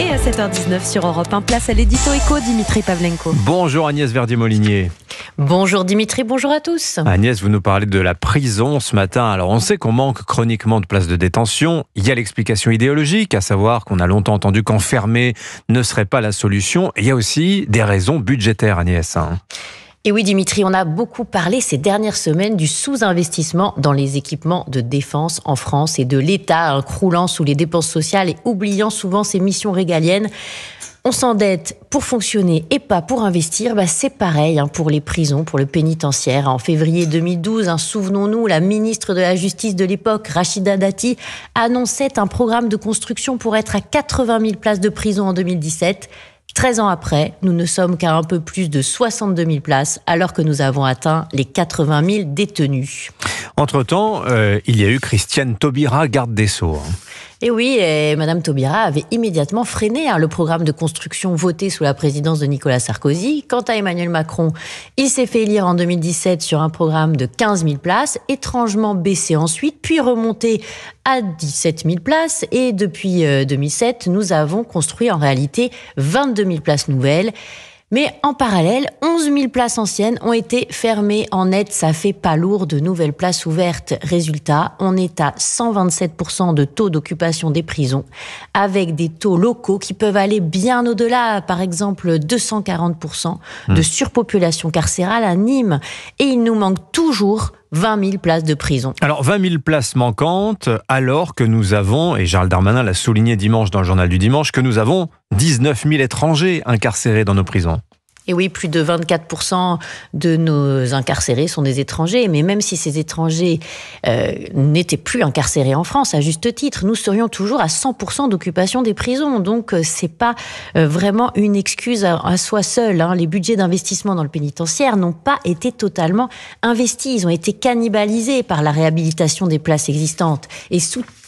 Et à 7h19 sur Europe 1, place à l'édito éco, Dimitri Pavlenko. Bonjour Agnès Verdier-Molinier. Bonjour Dimitri, bonjour à tous. Agnès, vous nous parlez de la prison ce matin. Alors on sait qu'on manque chroniquement de places de détention. Il y a l'explication idéologique, à savoir qu'on a longtemps entendu qu'enfermer ne serait pas la solution. Il y a aussi des raisons budgétaires, Agnès. Et oui Dimitri, on a beaucoup parlé ces dernières semaines du sous-investissement dans les équipements de défense en France et de l'État croulant sous les dépenses sociales et oubliant souvent ses missions régaliennes. On s'endette pour fonctionner et pas pour investir. C'est pareil pour les prisons, pour le pénitentiaire. En février 2012, souvenons-nous, la ministre de la Justice de l'époque, Rachida Dati, annonçait un programme de construction pour être à 80 000 places de prison en 2017. 13 ans après, nous ne sommes qu'à un peu plus de 62 000 places, alors que nous avons atteint les 80 000 détenus. Entre-temps, il y a eu Christiane Taubira, garde des Sceaux. Et oui, Madame Taubira avait immédiatement freiné le programme de construction voté sous la présidence de Nicolas Sarkozy. Quant à Emmanuel Macron, il s'est fait élire en 2017 sur un programme de 15 000 places, étrangement baissé ensuite, puis remonté à 17 000 places. Et depuis 2007, nous avons construit en réalité 22 000 places nouvelles. Mais en parallèle, 11 000 places anciennes ont été fermées en net. Ça fait pas lourd, de nouvelles places ouvertes. Résultat, on est à 127% de taux d'occupation des prisons, avec des taux locaux qui peuvent aller bien au-delà. Par exemple, 240% de surpopulation carcérale à Nîmes. Et il nous manque toujours 20 000 places de prison. Alors 20 000 places manquantes, alors que nous avons, et Gérald Darmanin l'a souligné dimanche dans le journal du dimanche, que nous avons 19 000 étrangers incarcérés dans nos prisons. Et oui, plus de 24% de nos incarcérés sont des étrangers. Mais même si ces étrangers n'étaient plus incarcérés en France, à juste titre, nous serions toujours à 100% d'occupation des prisons. Donc, c'est pas vraiment une excuse à soi seul. Les budgets d'investissement dans le pénitentiaire n'ont pas été totalement investis. Ils ont été cannibalisés par la réhabilitation des places existantes. Et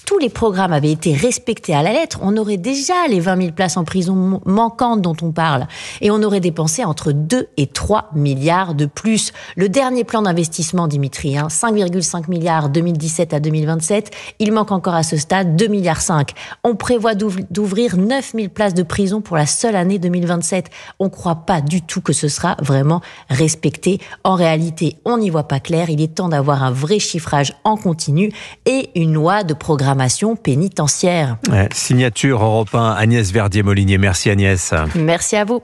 tous les programmes avaient été respectés à la lettre, on aurait déjà les 20 000 places en prison manquantes dont on parle. Et on aurait dépensé entre 2 et 3 milliards de plus. Le dernier plan d'investissement, Dimitri, 5,5 milliards 2017 à 2027, il manque encore à ce stade 2,5 milliards. On prévoit d'ouvrir 9 000 places de prison pour la seule année 2027. On ne croit pas du tout que ce sera vraiment respecté. En réalité, on n'y voit pas clair. Il est temps d'avoir un vrai chiffrage en continu et une loi de programmation pénitentiaire. Signature Europe 1, Agnès Verdier-Molinier. Merci Agnès. Merci à vous.